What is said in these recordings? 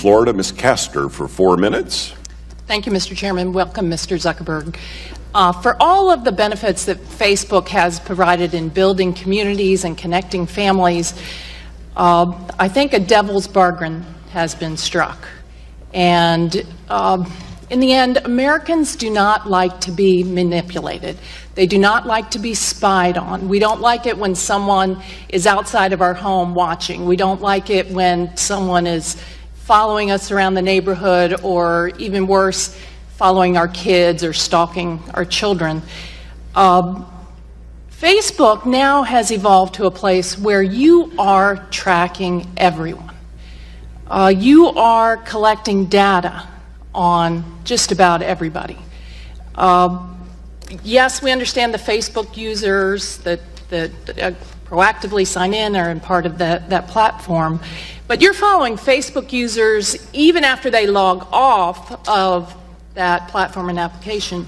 Florida, Ms. Castor, for 4 minutes. Thank you, Mr. Chairman. Welcome, Mr. Zuckerberg. For all of the benefits that Facebook has provided in building communities and connecting families, I think a devil's bargain has been struck. And in the end, Americans do not like to be manipulated. They do not like to be spied on. We don't like it when someone is outside of our home watching. We don't like it when someone is following us around the neighborhood, or even worse, following our kids or stalking our children. Facebook now has evolved to a place where you are tracking everyone. You are collecting data on just about everybody. Yes, we understand the Facebook users that proactively sign in are part of that platform, but you're following Facebook users even after they log off of that platform and application.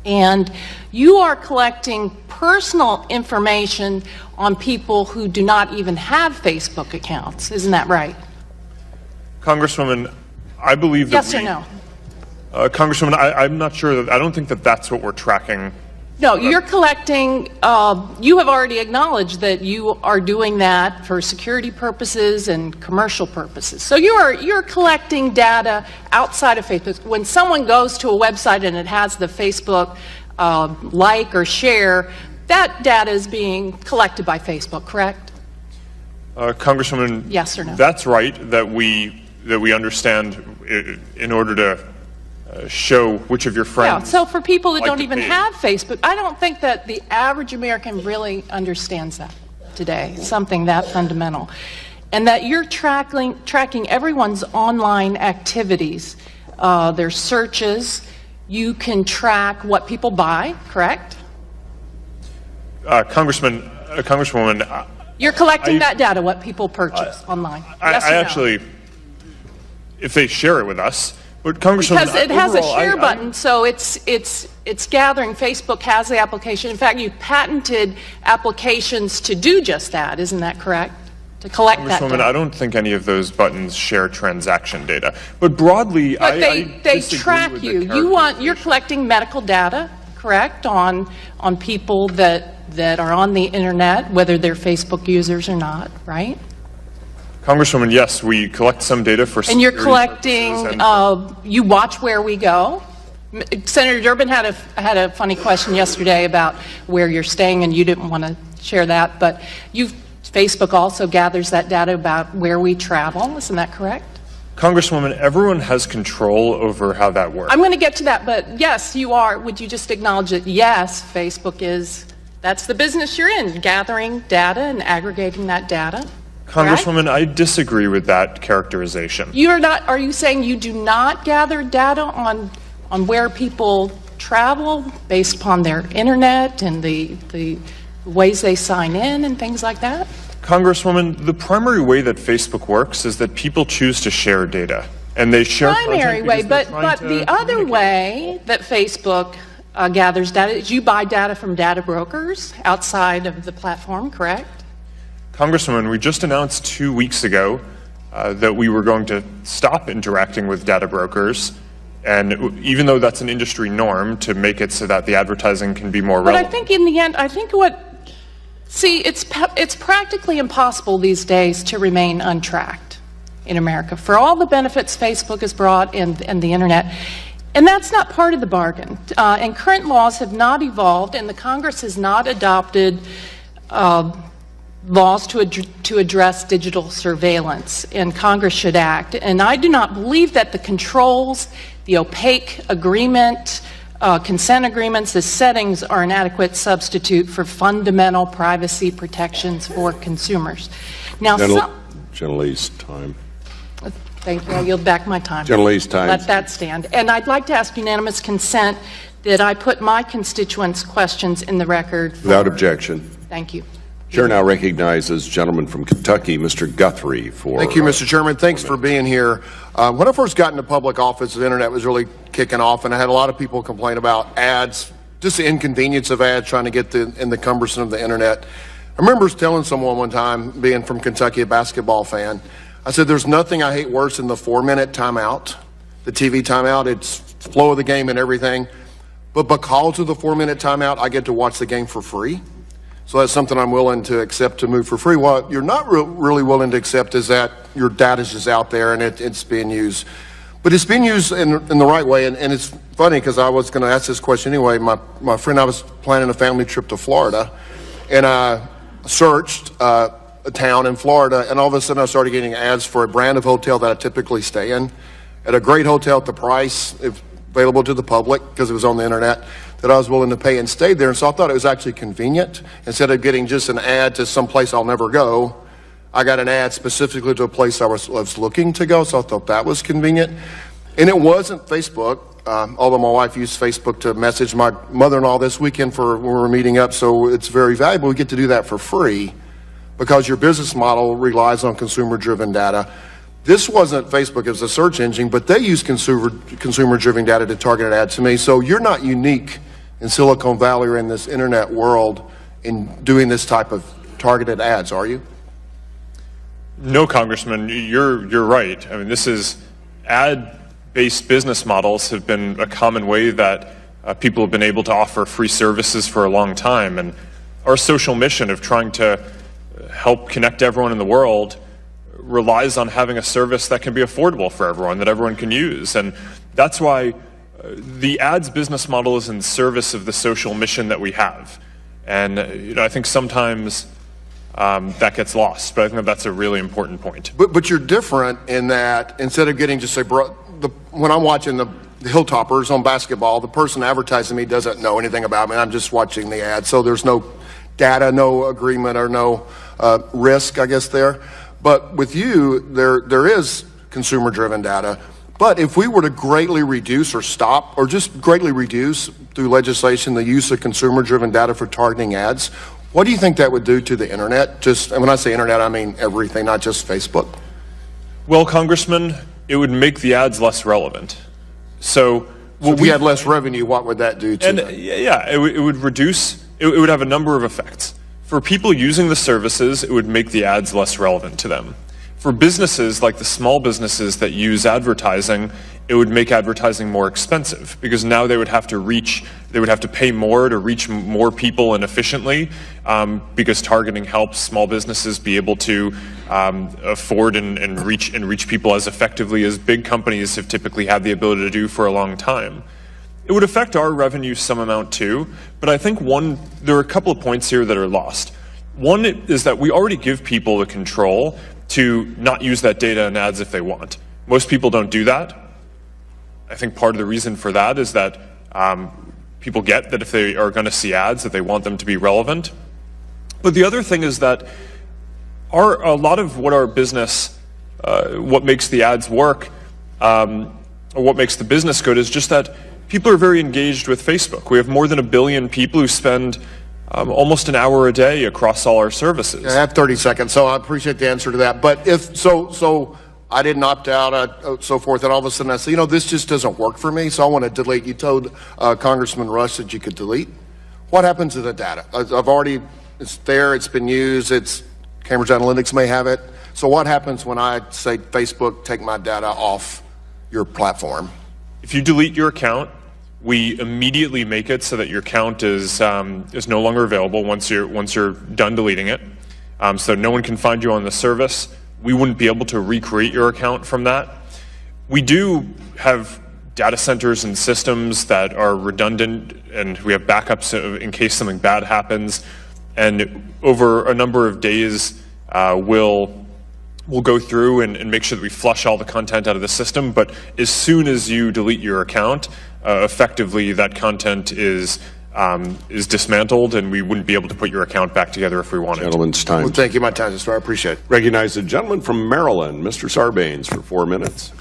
And you are collecting personal information on people who do not even have Facebook accounts. Isn't that right? Congresswoman, I believe that yes or no? Congresswoman, I'm not sure that, I don't think that that's what we're tracking. No, you're collecting, you have already acknowledged that you are doing that for security purposes and commercial purposes. So you're collecting data outside of Facebook. When someone goes to a website and it has the Facebook like or share, that data is being collected by Facebook, correct? Congresswoman, yes or no? That's right, that we understand in order to show which of your friends. Yeah, so for people that like don't even have Facebook, I don't think that the average American really understands that today, something that fundamental. And that you're tracking everyone's online activities, their searches. You can track what people buy, correct? Congresswoman, you're collecting that data, what people purchase online. Yes or no? Actually, if they share it with us, but Congresswoman, because it has a share button, so it's gathering. Facebook has the application. In fact, you patented applications to do just that. Isn't that correct? To collect that data. Congresswoman, I don't think any of those buttons share transaction data. But broadly, but they track you. You're collecting medical data, correct, on people that are on the internet, whether they're Facebook users or not, right? Congresswoman, yes, we collect some data for security. And you're collecting, you watch where we go. Senator Durbin had a funny question yesterday about where you're staying, and you didn't want to share that, but Facebook also gathers that data about where we travel. Isn't that correct? Congresswoman, everyone has control over how that works. I'm going to get to that, but yes, you are. Would you just acknowledge that, yes, Facebook that's the business you're in, gathering data and aggregating that data? Congresswoman, I disagree with that characterization. Are you saying you do not gather data on where people travel based upon their internet and the ways they sign in and things like that? Congresswoman, the primary way that Facebook works is that people choose to share data. And they share primary way, but the other way that Facebook gathers data is you buy data from data brokers outside of the platform, correct? Congresswoman, we just announced 2 weeks ago that we were going to stop interacting with data brokers, and even though that's an industry norm, to make it so that the advertising can be more relevant. But I think in the end, it's practically impossible these days to remain untracked in America for all the benefits Facebook has brought and the internet. And that's not part of the bargain. And current laws have not evolved, and the Congress has not adopted laws to address digital surveillance, and Congress should act. And I do not believe that the controls, the opaque agreement, consent agreements, the settings are an adequate substitute for fundamental privacy protections for consumers. Now, Gentlelady's time. Thank you. I yield back my time. Gentlelady's time. Let that stand. And I'd like to ask unanimous consent that I put my constituents' questions in the record. Without objection. Thank you. Chair now recognizes gentleman from Kentucky, Mr. Guthrie, for... Thank you, Mr. Chairman. Thanks for being here. When I first got into public office, the internet was really kicking off, and I had a lot of people complain about ads, just the inconvenience of ads, trying to get in the cumbersome of the internet. I remember telling someone one time, being from Kentucky, a basketball fan, I said, there's nothing I hate worse than the 4-minute timeout, the TV timeout. It's flow of the game and everything. But because of the 4-minute timeout, I get to watch the game for free. So that's something I'm willing to accept to move for free. What you're not really willing to accept is that your data is just out there and it's being used. But it's being used in the right way. And it's funny because I was going to ask this question anyway. My friend, I was planning a family trip to Florida, and I searched a town in Florida, and all of a sudden I started getting ads for a brand of hotel that I typically stay in, at a great hotel at the price available to the public because it was on the internet, that I was willing to pay, and stayed there. And so I thought it was actually convenient. Instead of getting just an ad to some place I'll never go, I got an ad specifically to a place I was looking to go, so I thought that was convenient. And it wasn't Facebook, although my wife used Facebook to message my mother-in-law this weekend when we were meeting up, so it's very valuable. We get to do that for free because your business model relies on consumer-driven data. This wasn't Facebook as a search engine, but they use consumer-driven data to target ads to me. So you're not unique in Silicon Valley or in this internet world in doing this type of targeted ads, are you? No, Congressman, you're right. I mean, this is ad-based business models have been a common way that people have been able to offer free services for a long time. And our social mission of trying to help connect everyone in the world relies on having a service that can be affordable for everyone, that everyone can use. And that's why the ads business model is in service of the social mission that we have. And I think sometimes that gets lost, but I think that's a really important point. But you're different in that instead of getting just say, when I'm watching the Hilltoppers on basketball, the person advertising me doesn't know anything about me. I'm just watching the ad, so there's no data, no agreement, or no risk, I guess, there. But with you, there is consumer-driven data. But if we were to greatly reduce or stop, or just greatly reduce through legislation the use of consumer-driven data for targeting ads, what do you think that would do to the internet? And when I say internet, I mean everything, not just Facebook. Well, Congressman, it would make the ads less relevant. So if we had less revenue, what would that do to them? Yeah, it would reduce, it would have a number of effects. For people using the services, it would make the ads less relevant to them. For businesses, like the small businesses that use advertising, it would make advertising more expensive because now they would have to pay more to reach more people and efficiently because targeting helps small businesses be able to afford and reach people as effectively as big companies have typically had the ability to do for a long time. It would affect our revenue some amount too, but I think there are a couple of points here that are lost. One is that we already give people the control to not use that data in ads if they want. Most people don't do that. I think part of the reason for that is that people get that if they are going to see ads, that they want them to be relevant. But the other thing is that a lot of what our business, what makes the ads work, or what makes the business good is just that people are very engaged with Facebook. We have more than 1 billion people who spend almost an hour a day across all our services. I have 30 seconds, so I appreciate the answer to that. But if so I didn't opt out, so forth, and all of a sudden I say, this just doesn't work for me, so I want to delete. You told Congressman Rush that you could delete. What happens to the data? It's there, it's been used, Cambridge Analytica may have it. So what happens when I say, Facebook, take my data off your platform? If you delete your account, we immediately make it so that your account is no longer available once you're done deleting it. So no one can find you on the service. We wouldn't be able to recreate your account from that. We do have data centers and systems that are redundant, and we have backups in case something bad happens. And over a number of days, we'll go through and make sure that we flush all the content out of the system. But as soon as you delete your account, effectively that content is dismantled, and we wouldn't be able to put your account back together if we wanted. Gentleman's time. Well, thank you. My time is fair. I appreciate it. Recognize the gentleman from Maryland, Mr. Sarbanes, for 4 minutes.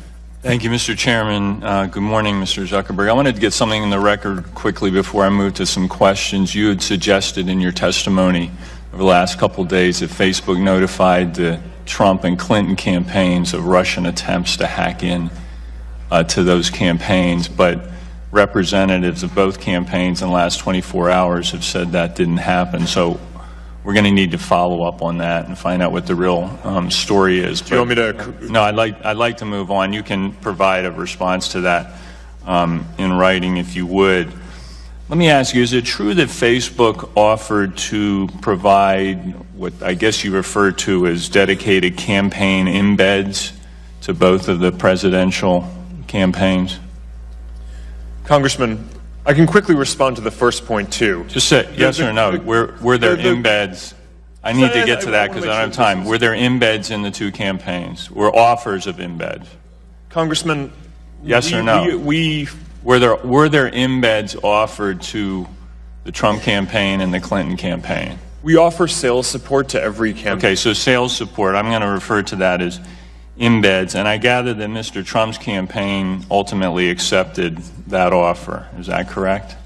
Thank you, Mr. Chairman. Good morning, Mr. Zuckerberg. I wanted to get something in the record quickly before I move to some questions. You had suggested in your testimony over the last couple of days that Facebook notified the Trump and Clinton campaigns of Russian attempts to hack in to those campaigns, but representatives of both campaigns in the last 24 hours have said that didn't happen. So we're going to need to follow up on that and find out what the real story is. Do you want me to? No, I'd like to move on. You can provide a response to that in writing if you would. Let me ask you, is it true that Facebook offered to provide what I guess you refer to as dedicated campaign embeds to both of the presidential campaigns? Congressman, I can quickly respond to the first point, too. Just say yes or no. Were there embeds? I need to get to that because I don't have time. Were there embeds in the two campaigns? Were offers of embeds? Congressman, yes or no? Were there embeds offered to the Trump campaign and the Clinton campaign? We offer sales support to every campaign. Okay, so sales support, I'm going to refer to that as embeds, and I gather that Mr. Trump's campaign ultimately accepted that offer. Is that correct?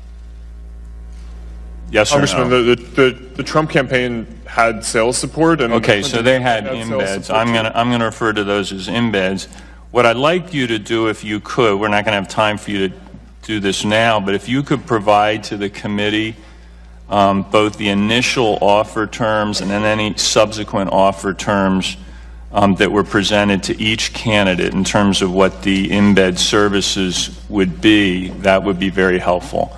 Yes or no? Congressman, the Trump campaign had sales support, and okay, so they had embeds. I'm going to refer to those as embeds. What I'd like you to do, if you could, we're not going to have time for you to do this now, but if you could provide to the committee both the initial offer terms and then any subsequent offer terms that were presented to each candidate in terms of what the embed services would be, that would be very helpful.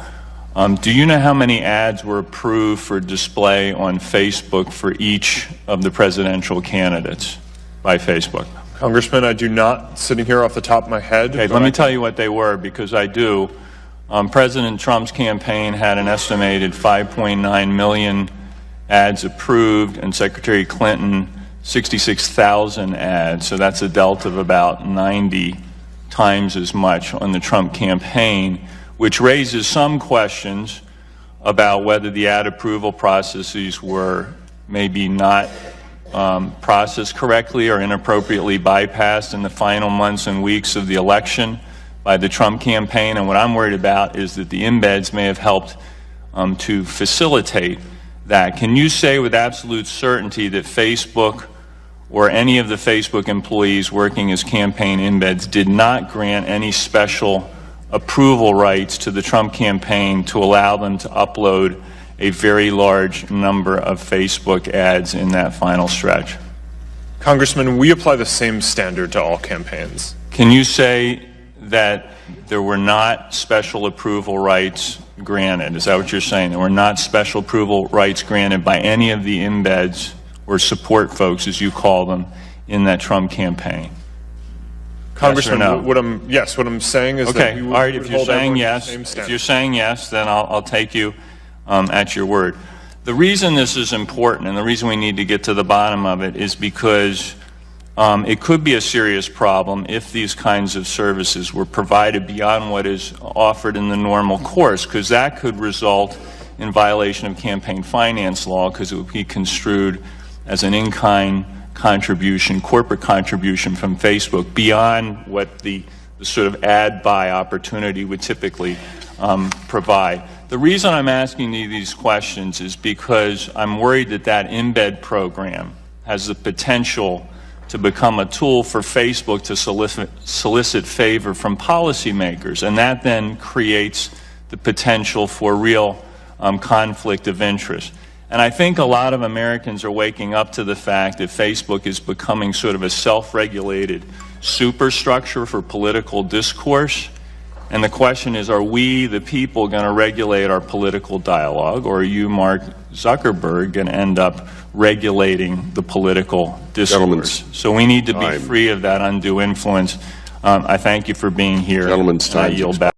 Do you know how many ads were approved for display on Facebook for each of the presidential candidates by Facebook? Congressman, I do not, sitting here off the top of my head. Okay, let me tell you what they were, because I do. President Trump's campaign had an estimated 5.9 million ads approved, and Secretary Clinton 66,000 ads, so that's a delta of about 90 times as much on the Trump campaign, which raises some questions about whether the ad approval processes were maybe not processed correctly or inappropriately bypassed in the final months and weeks of the election by the Trump campaign. And what I'm worried about is that the embeds may have helped to facilitate that. Can you say with absolute certainty that Facebook or any of the Facebook employees working as campaign embeds did not grant any special approval rights to the Trump campaign to allow them to upload a very large number of Facebook ads in that final stretch? Congressman, we apply the same standard to all campaigns. Can you say that there were not special approval rights granted? Is that what you're saying? There were not special approval rights granted by any of the embeds or support folks, as you call them, in that Trump campaign? Congressman, yes or no? What I'm saying is okay. that we all right, if you're hold saying yes, if you're saying yes, then I'll take you at your word. The reason this is important and the reason we need to get to the bottom of it is because it could be a serious problem if these kinds of services were provided beyond what is offered in the normal course, because that could result in violation of campaign finance law, because it would be construed as an in-kind contribution, corporate contribution from Facebook beyond what the sort of ad buy opportunity would typically provide. The reason I'm asking you these questions is because I'm worried that that embed program has the potential to become a tool for Facebook to solicit favor from policymakers, and that then creates the potential for real conflict of interest. And I think a lot of Americans are waking up to the fact that Facebook is becoming sort of a self-regulated superstructure for political discourse. And the question is, are we, the people, going to regulate our political dialogue, or are you, Mark Zuckerberg, going to end up regulating the political discourse? So we need to be free of that undue influence. I thank you for being here. Gentleman's time. I yield back.